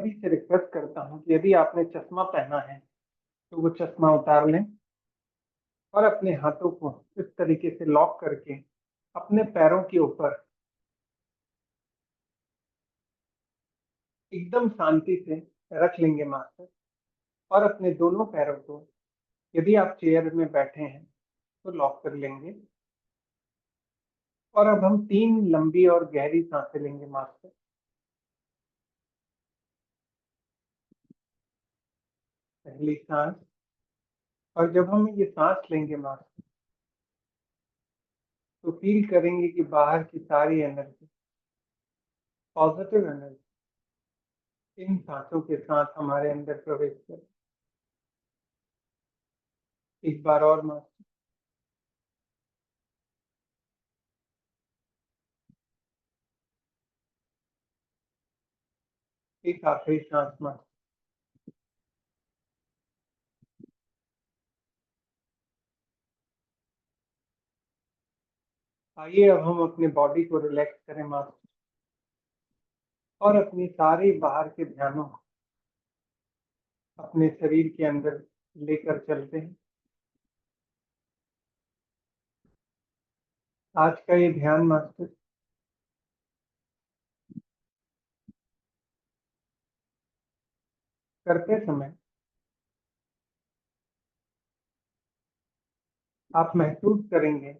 सभी से रिक्वेस्ट करता हूँ कि यदि आपने चश्मा पहना है, तो वो चश्मा उतार लें और अपने हाथों को इस तरीके से लॉक करके अपने पैरों के ऊपर एकदम शांति से रख लेंगे मास्टर और अपने दोनों पैरों को, यदि आप चेयर में बैठे हैं, तो लॉक कर लेंगे। और अब हम 3 लंबी और गहरी सांसें लेंगे मास्टर। पहली सांस। और जब हम ये सांस लेंगे मास्टर, तो फील करेंगे कि बाहर की सारी एनर्जी, पॉजिटिव एनर्जी, इन सांसों के साथ हमारे अंदर प्रवेश करे। एक बार और मास्टर। एक आखिरी सांस मास्टर। आइए अब हम अपने बॉडी को रिलैक्स करें मास्टर और अपनी सारी बाहर के ध्यानों को अपने शरीर के अंदर लेकर चलते हैं। आज का ये ध्यान मास्टर करते समय आप महसूस करेंगे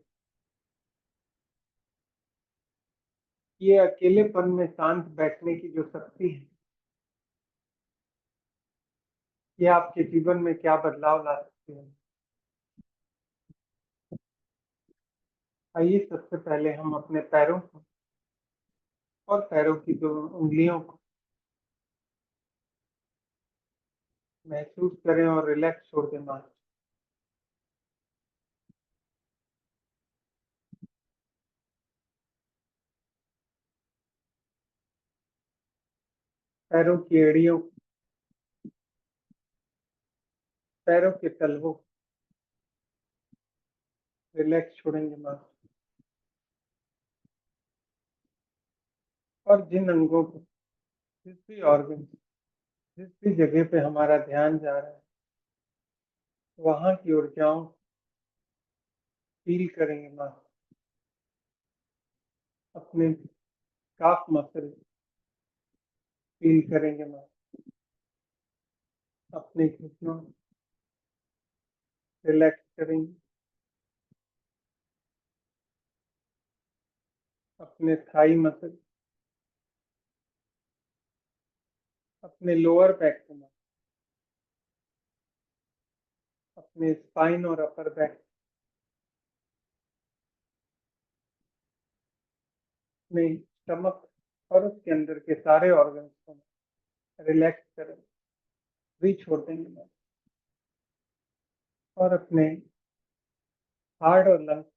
कि ये अकेलेपन में शांत बैठने की जो शक्ति है, ये आपके जीवन में क्या बदलाव ला सकती है। आइए सबसे पहले हम अपने पैरों को और पैरों की 2 उंगलियों को महसूस करें और रिलैक्स छोड़ दें मास्टर। पैरों की एड़ियों, पैरों के तलवों रिलैक्स छोड़ेंगे मास्टर। और जिन अंगों को, जिस भी ऑर्गन, जिस भी जगह पे हमारा ध्यान जा रहा है, वहाँ की ऊर्जाओं फील करेंगे मास्टर। अपने काफ मसल फील करेंगे मास्टर। अपने घुटनों रिलैक्स करेंगे। अपने थाई मसल, अपने लोअर बैक को मास्टर, अपने स्पाइन और अपर बैक, अपने स्टमक और उसके अंदर के सारे ऑर्गन्स को रिलैक्स करें, भी छोड़ देंगे मास्टर। और अपने हार्ट और लंग्स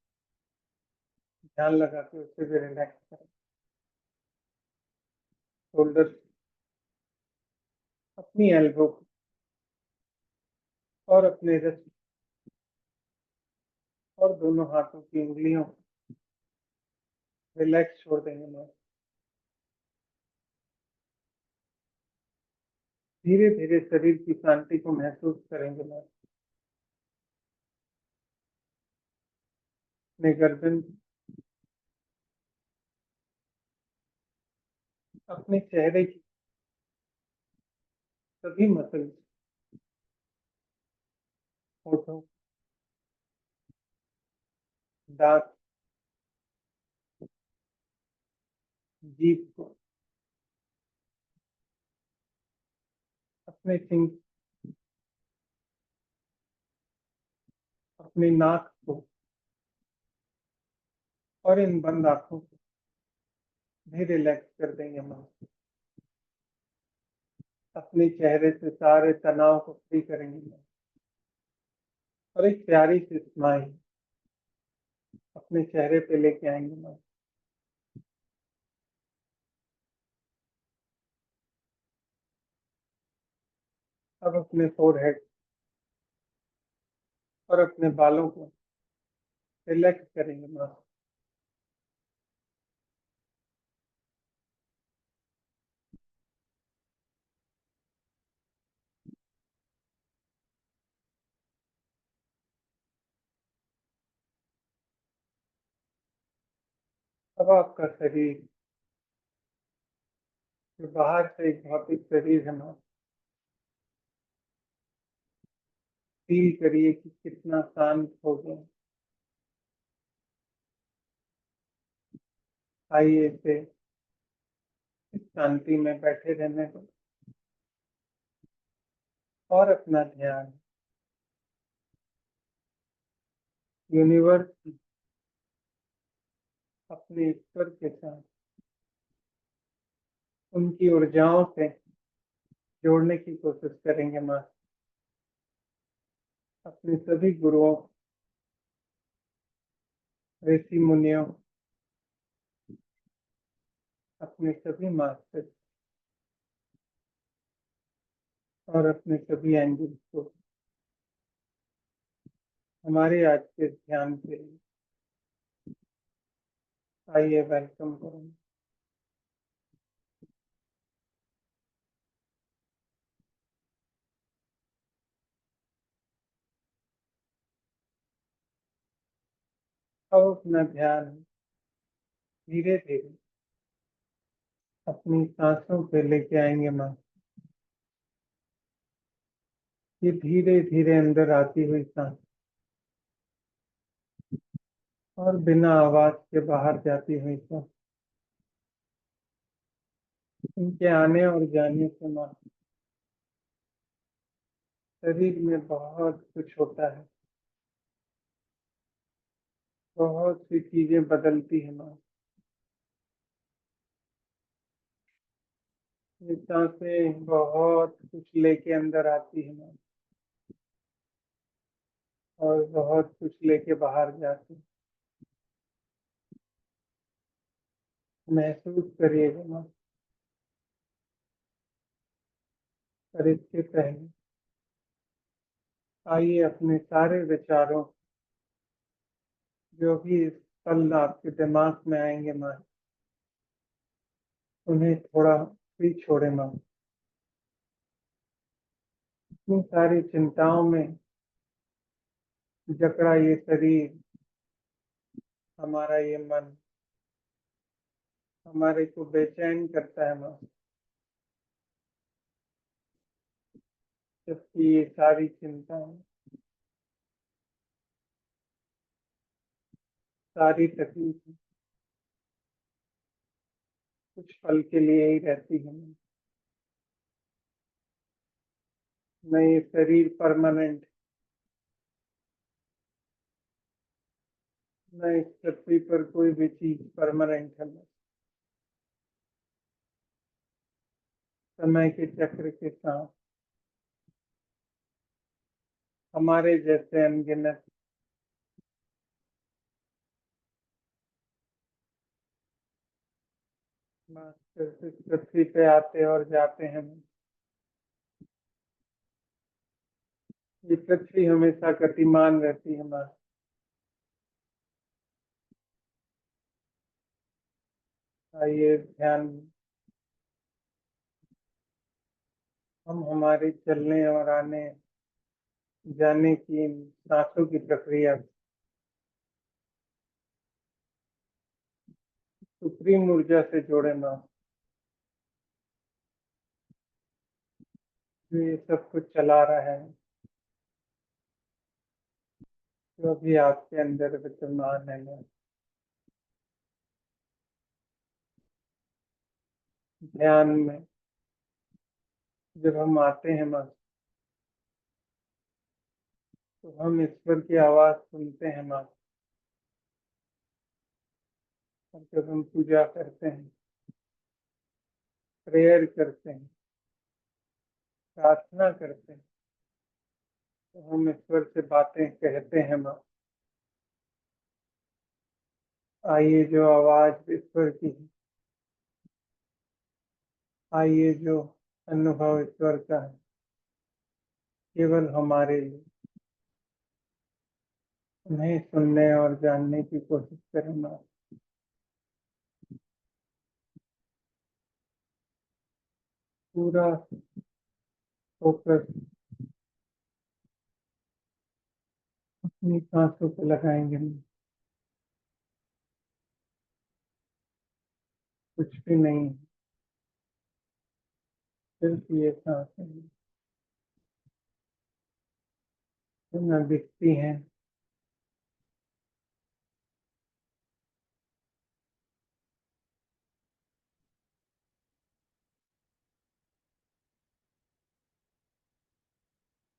ध्यान लगा के उसे भी रिलैक्स करें। शोल्डर, अपनी एल्बो और अपने रिस्ट और दोनों हाथों की उंगलियों रिलैक्स छोड़ देंगे मास्टर। धीरे धीरे शरीर की शांति को महसूस करेंगे मास्टर। अपने गर्दन, अपने चेहरे की सभी मसल, होठों, दांत, जीभ को, अपने सिंग, अपनी नाक को और इन बंद आंखों को भी रिलैक्स कर देंगे मास्टर। अपने चेहरे से सारे तनाव को फ्री करेंगे मास्टर। और एक प्यारी सी स्माइल अपने चेहरे पे लेके आएंगे मास्टर। अब अपने फोरहेड और अपने बालों को रिलैक्स करेंगे मास्टर। अब आपका शरीर, जो बाहर से एक भौतिक शरीर है ना, फील करिए कि कितना शांत हो गया। आइए इसे इस शांति में बैठे रहने दो और अपना ध्यान यूनिवर्स की, अपने ईश्वर के साथ, उनकी ऊर्जाओं से जोड़ने की कोशिश करेंगे माँ। अपने सभी गुरुओं, ऋषि मुनियों, अपने सभी मास्टर और अपने सभी एंजल्स को हमारे आज के ध्यान के लिए आइए वेलकम करें। अब अपना ध्यान धीरे धीरे अपनी सांसों पे लेके आएंगे माँ। ये धीरे धीरे अंदर आती हुई सांस और बिना आवाज के बाहर जाती हुई सांस, इनके आने और जाने से माँ शरीर में बहुत कुछ होता है, बहुत सी चीजें बदलती है माँ। ये सांसें बहुत कुछ लेके अंदर आती है माँ और बहुत कुछ लेके बाहर जाती है। महसूस करिएगा माँ। और इसके पहले आइए अपने सारे विचारों, जो भी इस पल आपके दिमाग में आएंगे माँ, उन्हें थोड़ा भी छोड़े माँ। इतनी सारी चिंताओं में जकड़ा ये शरीर, हमारा ये मन हमारे को बेचैन करता है माँ। जबकि ये सारी चिंताएं, सारी तकलीफें कुछ पल के लिए ही रहती है माँ। न ये शरीर परमानेंट, न इस पृथ्वी पर कोई भी चीज परमानेंट है माँ। समय के चक्र के साथ हमारे जैसे अनगिनत मास्टर इस पृथ्वी पे आते और जाते हैं। ये पृथ्वी हमेशा गतिमान रहती है माँ। आइए ध्यान, हम हमारे चलने और आने जाने की इन सांसों की प्रक्रिया सुप्रीम ऊर्जा से जोड़े माँ, जो ये सब कुछ चला रहा है, जो भी आपके अंदर विद्यमान है माँ। ध्यान में जब हम आते हैं माँ, तो हम ईश्वर की आवाज सुनते हैं माँ। और जब हम पूजा करते हैं, प्रेयर करते हैं, प्रार्थना करते हैं, तो हम ईश्वर से बातें कहते हैं माँ। आइए जो आवाज ईश्वर की है, आइए जो अनुभव ईश्वर का है, केवल हमारे लिए, उन्हें सुनने और जानने की कोशिश करें माँ। पूरा फोकस अपनी सांसों पे लगाएंगे माँ। कुछ भी नहीं है, सिर्फ ये सांसें हैं, जो न दिखती हैं,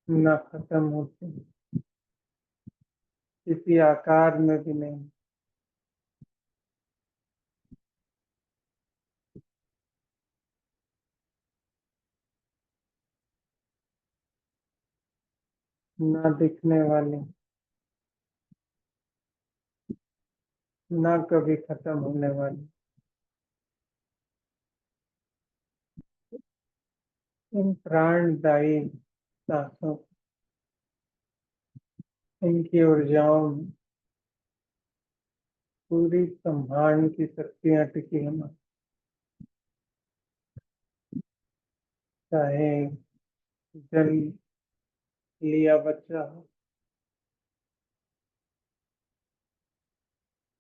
न खत्म होती, किसी आकार में भी नहीं, न दिखने वाली, न कभी खत्म होने वाली। इन प्राणदायी सांसों, इनकी ऊर्जाओं में पूरी ब्रह्मांड की शक्तियां टिकी हैं। चाहे जन्म लिया बच्चा हो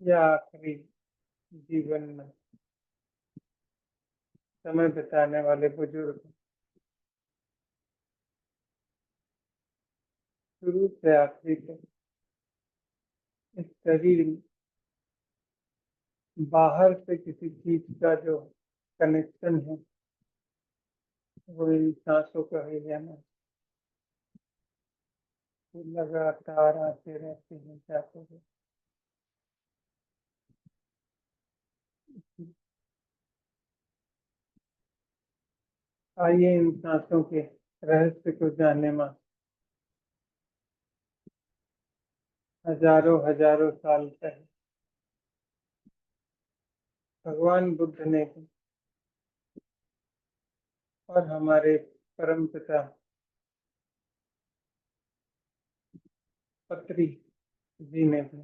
या आखिरी जीवन में समय बिताने वाले बुजुर्ग, शुरू से आखिरी तक इस शरीर में बाहर से किसी चीज का जो कनेक्शन है वो इन सांसों का ही है ना, वो लगातार आते रहते हैं जाते हैं। आइए इन सांसों के रहस्य को जाने में। हजारों हजारों साल पहले भगवान बुद्ध ने भी और हमारे परम पिता पत्री जी ने भी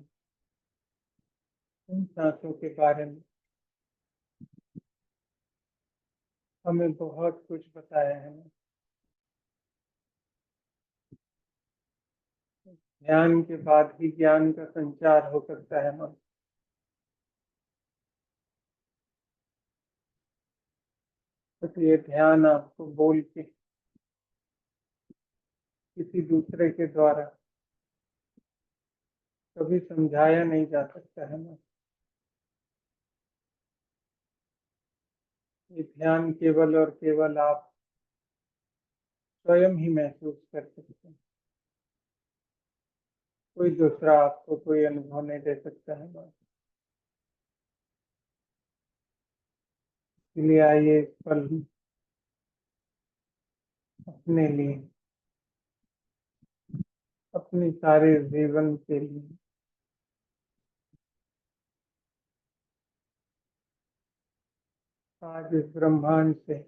इन सांसों के बारे में हमें बहुत कुछ बताया है। ध्यान के बाद ही ज्ञान का संचार हो सकता है ना। तो ये ध्यान आपको बोल के किसी दूसरे के द्वारा कभी समझाया नहीं जा सकता है ना। ये ध्यान केवल और केवल आप स्वयं ही महसूस कर सकते हैं। कोई दूसरा आपको कोई अनुभव नहीं दे सकता है ना। इसलिए आइए इस पल अपने लिए, अपने सारे जीवन के लिए आज इस ब्रह्मांड से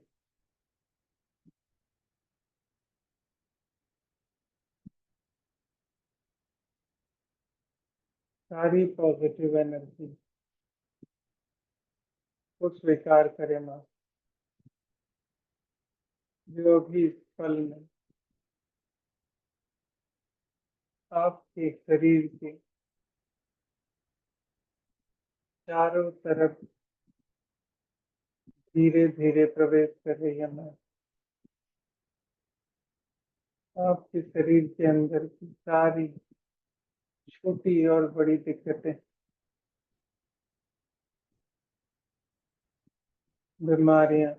सारी पॉजिटिव एनर्जी को स्वीकार करें माँ, जो भी इस पल में आपके शरीर के चारों तरफ धीरे धीरे प्रवेश कर रही है माँ। आपके शरीर के अंदर की सारी छोटी और बड़ी दिक्कतें, बीमारियां,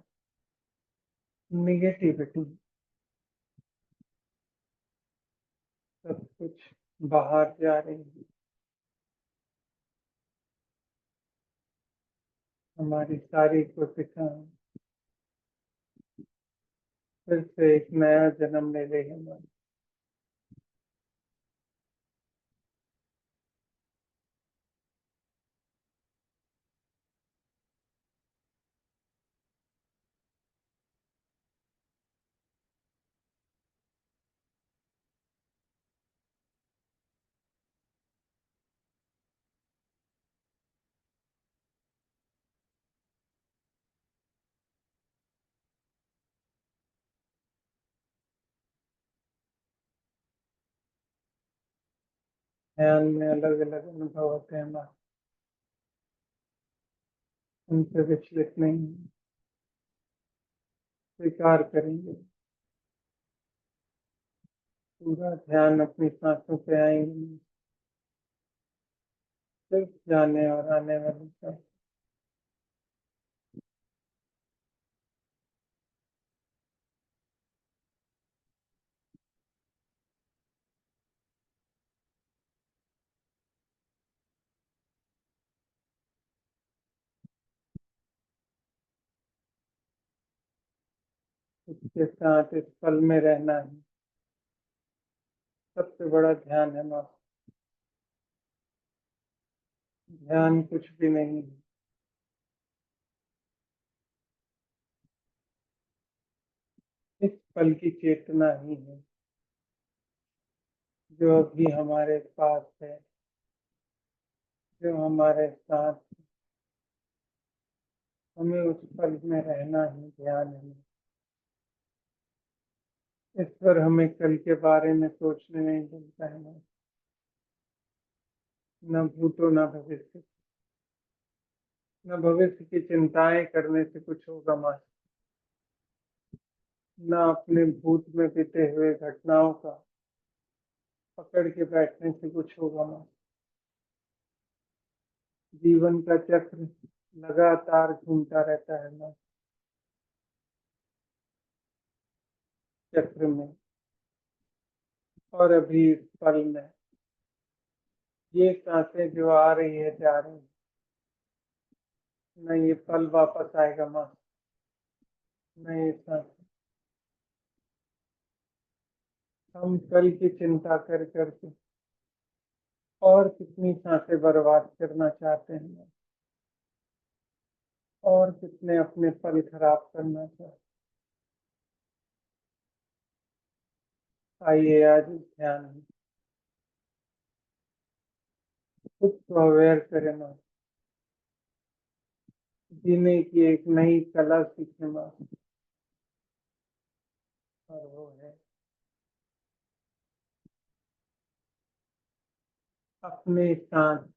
निगेटिविटी, सब कुछ बाहर जा रही है। हमारी सारी कोशिकाएं फिर से एक नया जन्म ले रही है माँ। ध्यान में अलग अलग अनुभव होते हैं माँ। उनसे विचलित नहीं हैं, स्वीकार करेंगे। पूरा ध्यान अपनी सांसों पे आएंगे, सिर्फ जाने और आने वाली सांस। उसके साथ इस पल में रहना है सबसे बड़ा ध्यान है माँ। ध्यान कुछ भी नहीं है, इस पल की चेतना ही है जो अभी हमारे पास है, जो हमारे साथ। हमें उस पल में रहना ही ध्यान है। इस पर हमें कल के बारे में सोचने नहीं मिलता है ना, न भूतो न भविष्य। न भविष्य की चिंताएं करने से कुछ होगा माँ, न अपने भूत में बीते हुए घटनाओं का पकड़ के बैठने से कुछ होगा माँ। जीवन का चक्र लगातार घूमता रहता है माँ, चक्र में। और अभी इस पल में ये सांसें जो आ रही है जा रही है, न ये पल वापस आएगा माँ, न ये सांस। हम कल की चिंता कर करके और कितनी सांसें बर्बाद करना चाहते हैं, और कितने अपने पल खराब करना चाहते हैं। आइए आज इस ध्यान में खुद को अवेयर करें माँ, जीने की एक नई कला सीखें माँ। और वो है अपने साथ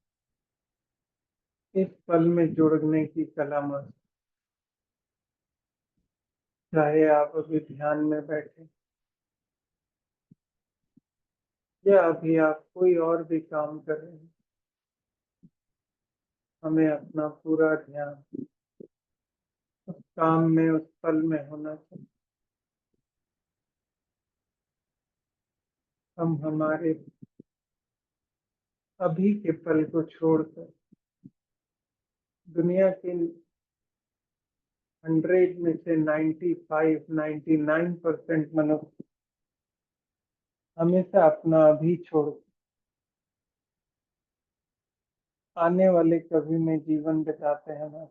इस पल में जुड़ने की कला माँ। चाहे आप अभी ध्यान में बैठे या अभी आप कोई और भी काम कर रहे हैं, हमें अपना पूरा ध्यान उस काम में, उस पल में होना चाहिए। हम हमारे अभी के पल को छोड़कर दुनिया के 100 में से 95 99% मनुष्य हमेशा अपना अभी छोड़ आने वाले कभी में जीवन बिताते हैं ना।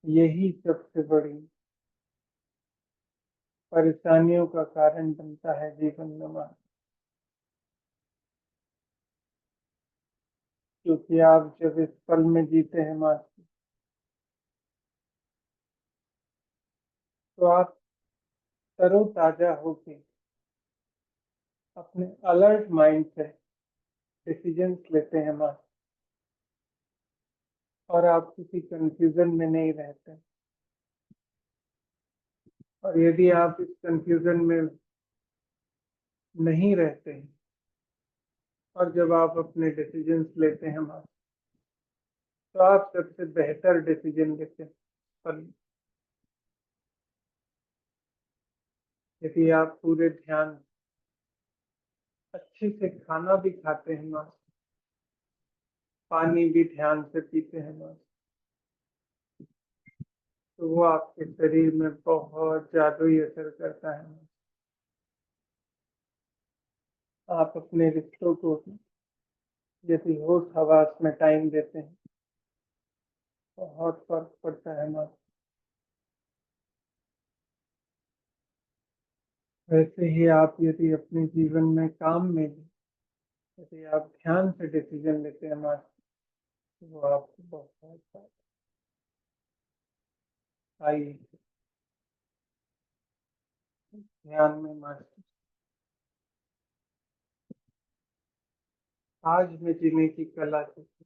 यही सबसे बड़ी परेशानियों का कारण बनता है जीवन में माँ। क्योंकि आप जब इस पल में जीते हैं माँ, तो आप तरोताजा होके अपने अलर्ट माइंड से डिसीजंस लेते हैं माँ, और आप किसी कंफ्यूजन में नहीं रहते। और यदि आप इस कंफ्यूजन में नहीं रहते हैं और जब आप अपने डिसीजंस लेते हैं माँ, तो आप सबसे बेहतर डिसीजन लेते हैं। पर यदि आप पूरे ध्यान अच्छे से खाना भी खाते हैं माँ, पानी भी ध्यान से पीते हैं माँ, तो वो आपके शरीर में बहुत जादुई असर करता है माँ। आप अपने रिश्तों को यदि होश हवास में टाइम देते हैं, बहुत फर्क पड़ता है माँ। वैसे ही आप यदि अपने जीवन में काम में भी यदि आप ध्यान से डिसीजन लेते हैं माँ, तो वो आपको बहुत आइए ध्यान में माँ, आज में जीने की कला सीखें।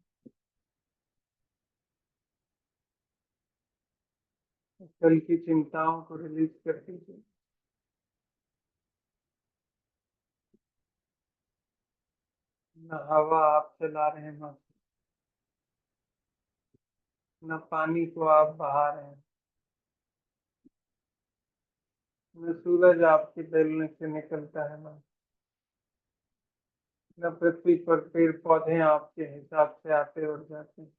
कल की चिंताओं को रिलीज कर दीजिए। न हवा आप चला रहे हैं, न पानी को आप बहा रहे हैं, न सूरज आपके बेलने से निकलता है, न पृथ्वी पर पेड़ पौधे आपके हिसाब से आते और जाते हैं।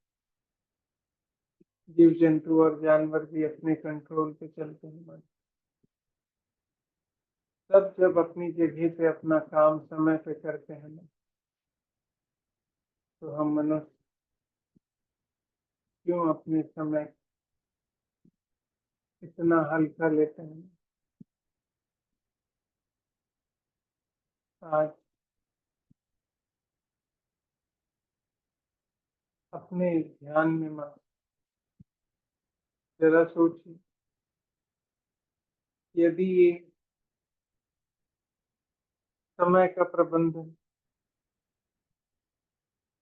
जीव जंतु और जानवर भी अपने कंट्रोल पे चलते हैं। सब जब अपनी जगह पे अपना काम समय पे करते हैं ना, तो हम मनुष्य क्यों अपने समय इतना हल्का लेते हैं। आज अपने ध्यान में मत, जरा सोचिए, यदि ये समय का प्रबंधन,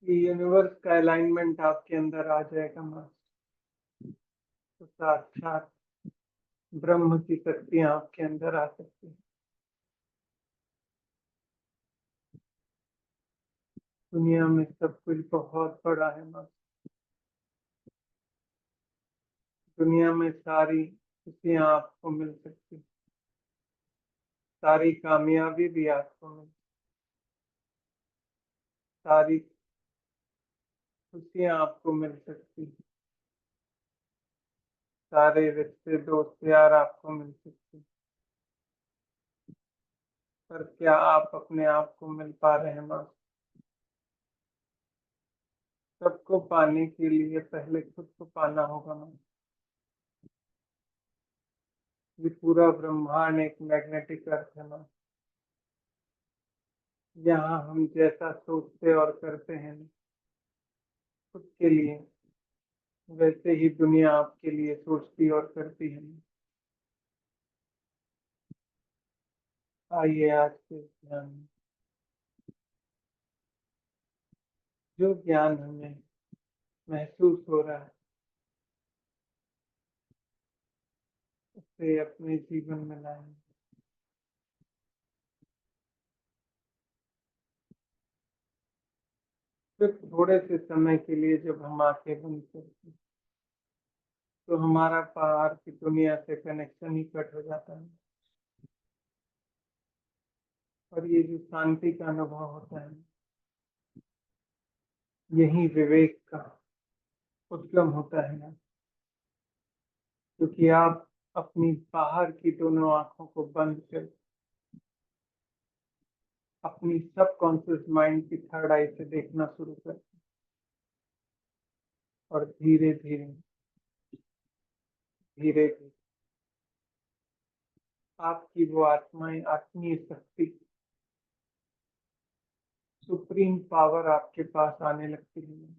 ये यूनिवर्स का अलाइनमेंट आपके अंदर आ जाएगा माँ, तो साक्षात ब्रह्म की शक्तियां आपके अंदर आ सकती है। दुनिया में सब कुछ बहुत बड़ा है माँ। दुनिया में सारी खुशियां आपको मिल सकती, सारी कामयाबी भी आपको मिल, सारी खुशियां आपको मिल सकती, सारे रिश्ते दोस्त यार आपको मिल सकते। पर क्या आप अपने आप को मिल पा रहे हैं माँ? सबको पाने के लिए पहले खुद को पाना होगा माँ। ये पूरा ब्रह्मांड एक मैग्नेटिक अर्थ है माँ। यहाँ हम जैसा सोचते और करते हैं खुद के लिए, वैसे ही दुनिया आपके लिए सोचती और करती है। आइए आज के ध्यान में जो ज्ञान हमें महसूस हो रहा है, उसे अपने जीवन में लाएं। सिर्फ थोड़े से समय के लिए जब हम आंखें बंद करते हैं, तो हमारा बाहर की दुनिया से कनेक्शन ही कट हो जाता है। और ये जो शांति का अनुभव होता है, यही विवेक का उद्गम होता है ना। क्योंकि आप अपनी बाहर की दोनों आंखों को बंद कर अपनी सबकॉन्शियस माइंड की थर्ड आई से देखना शुरू कर, और धीरे धीरे धीरे धीरे आपकी वो आत्माएं, आत्मीय शक्ति, सुप्रीम पावर आपके पास आने लगती है।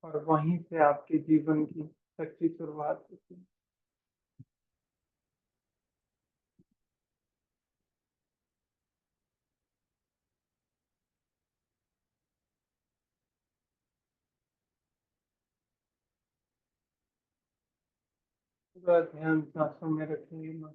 और वहीं से आपके जीवन की सच्ची शुरुआत होती है। पूरा ध्यान सांसों में रखेंगे माँ।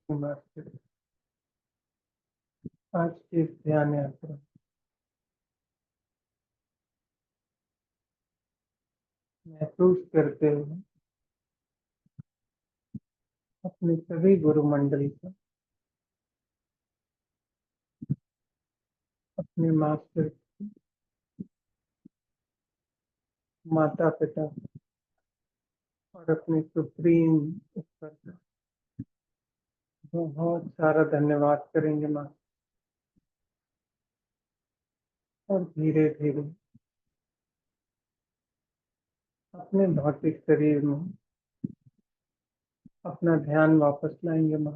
मास्टर, आज की इस ध्यान यात्रा महसूस करते हुए अपने सभी गुरु मंडली को, अपने मास्टर, माता पिता और अपने सुप्रीम ईश्वर का बहुत सारा धन्यवाद करेंगे माँ। और धीरे धीरे अपने भौतिक शरीर में अपना ध्यान वापस लाएंगे माँ।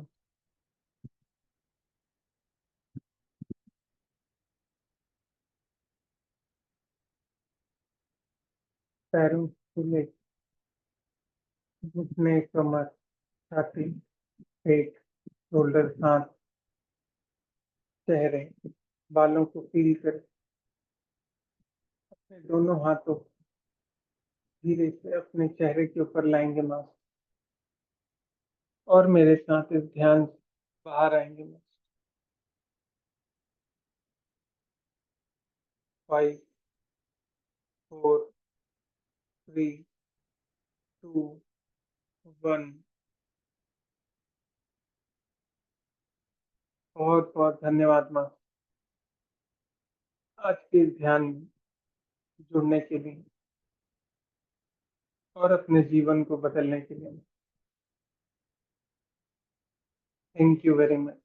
पैरों से लेकर घुटने, कमर, छाती, पेट, शोल्डर, हाथ, चेहरे, बालों को फील कर अपने दोनों हाथों को धीरे से अपने चेहरे के ऊपर लाएंगे माँ। और मेरे साथ इस ध्यान से बाहर आएंगे माँ। 5, 4, 3, 2, 1। बहुत बहुत धन्यवाद माँ, आज के इस ध्यान में जुड़ने के लिए और अपने जीवन को बदलने के लिए। Thank you very much.